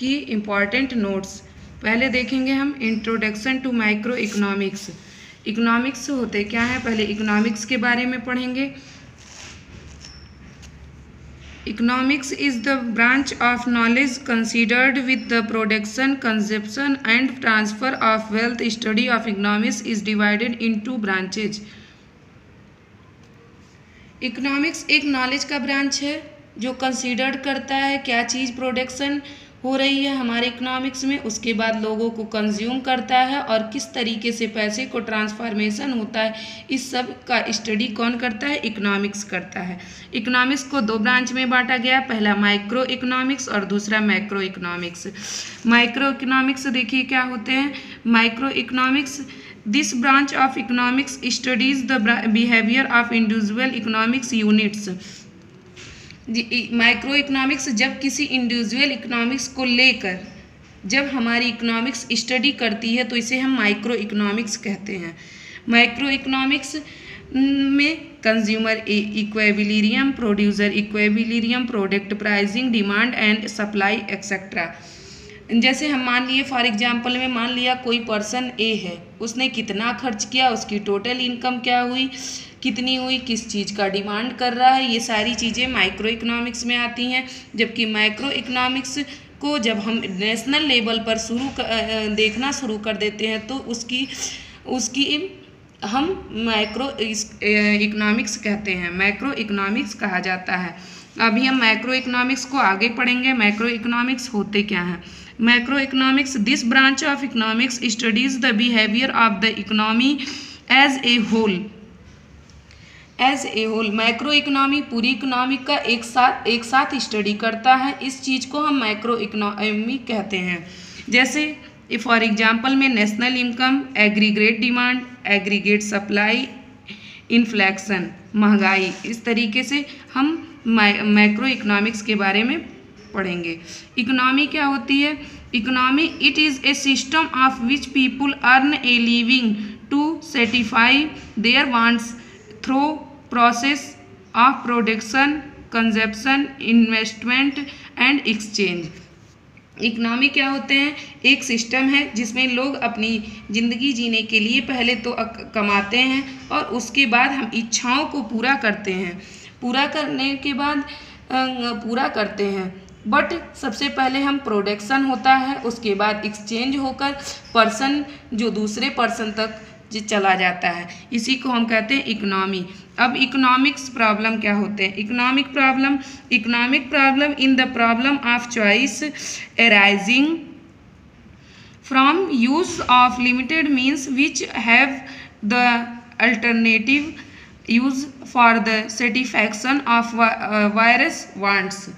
की important notes. पहले देखेंगे हम introduction to micro economics. Economics होते क्या है, पहले इकोनॉमिक्स के बारे में पढ़ेंगे। Economics is the branch of knowledge considered with the production, consumption and transfer of wealth. Study of economics is divided into branches. Economics एक नॉलेज का ब्रांच है जो कंसीडर्ड करता है क्या चीज़ प्रोडक्शन हो रही है हमारे इकोनॉमिक्स में, उसके बाद लोगों को कंज्यूम करता है और किस तरीके से पैसे को ट्रांसफॉर्मेशन होता है, इस सब का स्टडी कौन करता है, इकोनॉमिक्स करता है। इकोनॉमिक्स को दो ब्रांच में बांटा गया, पहला माइक्रो इकोनॉमिक्स और दूसरा मैक्रो इकोनॉमिक्स। माइक्रो इकोनॉमिक्स देखिए क्या होते हैं। Micro economics, this branch of economics studies the behaviour of individual economics units. Micro economics जब किसी इंडिविजुअल इकोनॉमिक्स को लेकर जब हमारी इकोनॉमिक्स स्टडी करती है तो इसे हम माइक्रो इकोनॉमिक्स कहते हैं। माइक्रो इकोनॉमिक्स में consumer equilibrium, producer equilibrium, product pricing, demand and supply etcetera. जैसे हम मान लिए फॉर एग्जांपल में मान लिया कोई पर्सन ए है, उसने कितना खर्च किया, उसकी टोटल इनकम क्या हुई, कितनी हुई, किस चीज़ का डिमांड कर रहा है, ये सारी चीज़ें माइक्रो इकोनॉमिक्स में आती हैं। जबकि मैक्रो इकोनॉमिक्स को जब हम नेशनल लेवल पर देखना शुरू कर देते हैं तो उसकी हम मैक्रो इकोनॉमिक्स कहते हैं, मैक्रो इकोनॉमिक्स कहा जाता है। अभी हम मैक्रो इकोनॉमिक्स को आगे पढ़ेंगे। मैक्रो इकोनॉमिक्स होते क्या हैं। Macro economics, this branch of economics studies the behaviour of the economy as a whole. As a whole, macro economy पूरी इकोनॉमी का एक साथ स्टडी करता है। इस चीज़ को हम मैक्रो इकोनॉमी कहते हैं। जैसे फॉर एग्जांपल में national income, aggregate demand, aggregate supply, inflection, महंगाई, इस तरीके से हम मैक्रो इकोनॉमिक्स के बारे में पढ़ेंगे। इकोनॉमी क्या होती है। Economy, it is a system of which people earn a living to satisfy their wants through process of production, consumption, investment and exchange. Economy क्या होते हैं, एक सिस्टम है जिसमें लोग अपनी ज़िंदगी जीने के लिए पहले तो कमाते हैं और उसके बाद हम इच्छाओं को पूरा करते हैं, पूरा करने के बाद पूरा करते हैं। बट सबसे पहले हम प्रोडक्शन होता है, उसके बाद एक्सचेंज होकर पर्सन जो दूसरे पर्सन तक चला जाता है, इसी को हम कहते हैं इकोनॉमी। अब इकोनॉमिक्स प्रॉब्लम क्या होते हैं। Economic problem in the problem of choice arising from use of limited means which have the alternative use for the satisfaction of virus wants.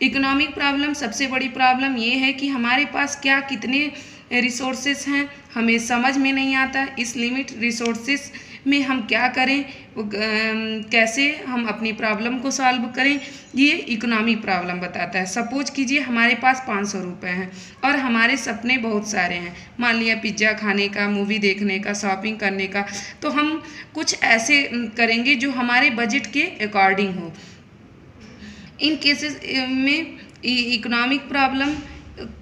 Economic problem, सबसे बड़ी प्रॉब्लम ये है कि हमारे पास क्या कितने रिसोर्सेस हैं, हमें समझ में नहीं आता। इस लिमिट रिसोर्सेस में हम क्या करें, कैसे हम अपनी प्रॉब्लम को सॉल्व करें, ये इकोनॉमिक प्रॉब्लम बताता है। सपोज कीजिए हमारे पास 500 रुपये हैं और हमारे सपने बहुत सारे हैं, मान लिया पिज्ज़ा खाने का, मूवी देखने का, शॉपिंग करने का, तो हम कुछ ऐसे करेंगे जो हमारे बजट के अकॉर्डिंग हो। इन केसेस में इकोनॉमिक प्रॉब्लम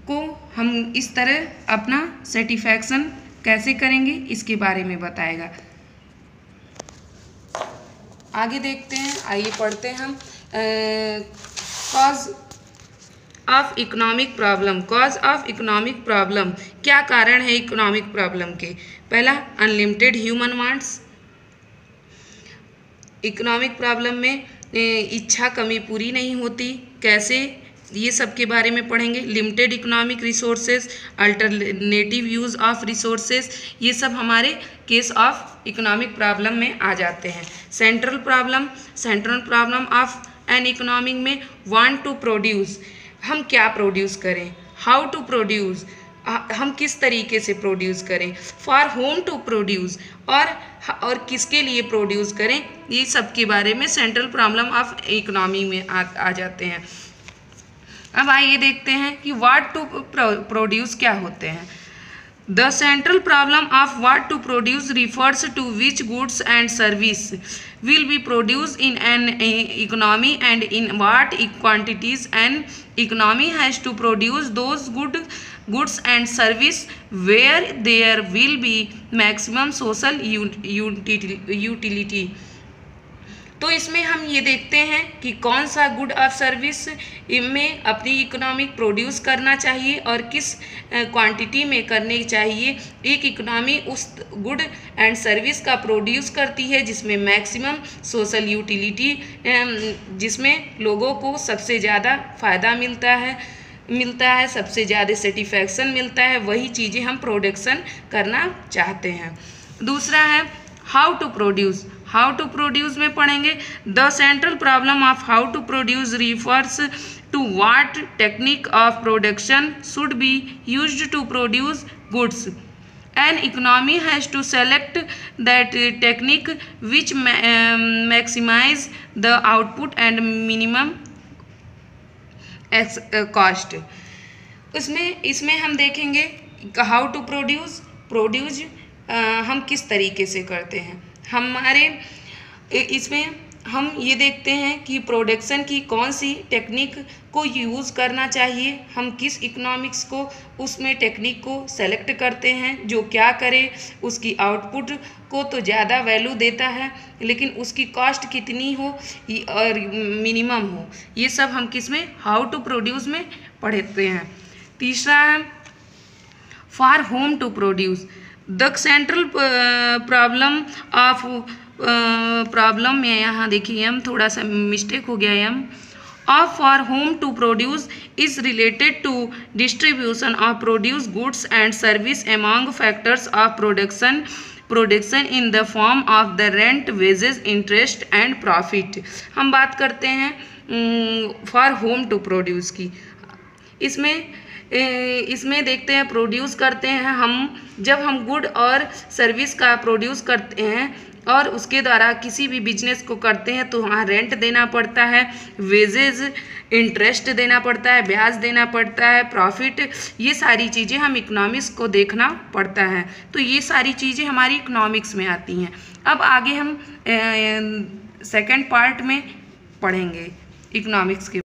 को हम इस तरह अपना सेटिस्फैक्शन कैसे करेंगे इसके बारे में बताएगा। आगे देखते हैं, आइए पढ़ते हैं हम cause of economic problem. Cause of economic problem, क्या कारण है इकोनॉमिक प्रॉब्लम के। पहला, unlimited human wants. Economic problem में इच्छा कमी पूरी नहीं होती, कैसे, ये सब के बारे में पढ़ेंगे। Limited economic resources, alternative use of resources, ये सब हमारे केस ऑफ इकोनॉमिक प्रॉब्लम में आ जाते हैं। Central problem of an economic में वांट टू प्रोड्यूस, हम क्या प्रोड्यूस करें, हाउ टू प्रोड्यूस, हम किस तरीके से प्रोड्यूस करें, फॉर होम टू प्रोड्यूस, और किसके लिए प्रोड्यूस करें, ये सब के बारे में सेंट्रल प्रॉब्लम ऑफ इकोनॉमी में आ जाते हैं। अब आइए देखते हैं कि व्हाट टू प्रोड्यूस क्या होते हैं। The central problem of what to produce refers to which goods and service will be produced in an economy and in what quantities. An economy has to produce those goods and service where there will be maximum social utility. तो इसमें हम ये देखते हैं कि कौन सा good और सर्विस में अपनी इकोनॉमिक प्रोड्यूस करना चाहिए और किस क्वांटिटी में करनी चाहिए। एक इकोनॉमी उस गुड एंड सर्विस का प्रोड्यूस करती है जिसमें मैक्सिमम सोशल यूटिलिटी, जिसमें लोगों को सबसे ज़्यादा फ़ायदा मिलता है, सबसे ज़्यादा सेटिस्फैक्शन मिलता है, वही चीज़ें हम प्रोडक्शन करना चाहते हैं। दूसरा है how to produce. How to produce में पढ़ेंगे the central problem of how to produce refers to what technique of production should be used to produce goods. An economy has to select that technique which maximize the output and minimum cost. इसमें हम देखेंगे how to produce हम किस तरीके से करते हैं। इसमें हम ये देखते हैं कि प्रोडक्शन की कौन सी टेक्निक को यूज़ करना चाहिए, हम किस इकोनॉमिक्स को उसमें टेक्निक को सेलेक्ट करते हैं जो क्या करे, उसकी आउटपुट को तो ज़्यादा वैल्यू देता है लेकिन उसकी कॉस्ट कितनी हो और मिनिमम हो, ये सब हम किस में हाउ टू प्रोड्यूस में पढ़ते हैं। तीसरा है for whom to produce. The central problem में यहाँ देखिए हम थोड़ा सा मिस्टेक हो गया of for whom to produce is related to distribution of produce goods and service among factors of production in the form of the rent, wages, interest and profit. हम बात करते हैं फॉर होम टू प्रोड्यूस की। इसमें देखते हैं produce करते हैं हम, जब हम गुड और सर्विस का प्रोड्यूस करते हैं और उसके द्वारा किसी भी बिजनेस को करते हैं तो वहाँ रेंट देना पड़ता है, वेजेज, इंटरेस्ट देना पड़ता है, ब्याज देना पड़ता है, प्रॉफिट, ये सारी चीज़ें हम इकोनॉमिक्स को देखना पड़ता है। तो ये सारी चीज़ें हमारी इकोनॉमिक्स में आती हैं। अब आगे हम सेकंड पार्ट में पढ़ेंगे इकोनॉमिक्स के।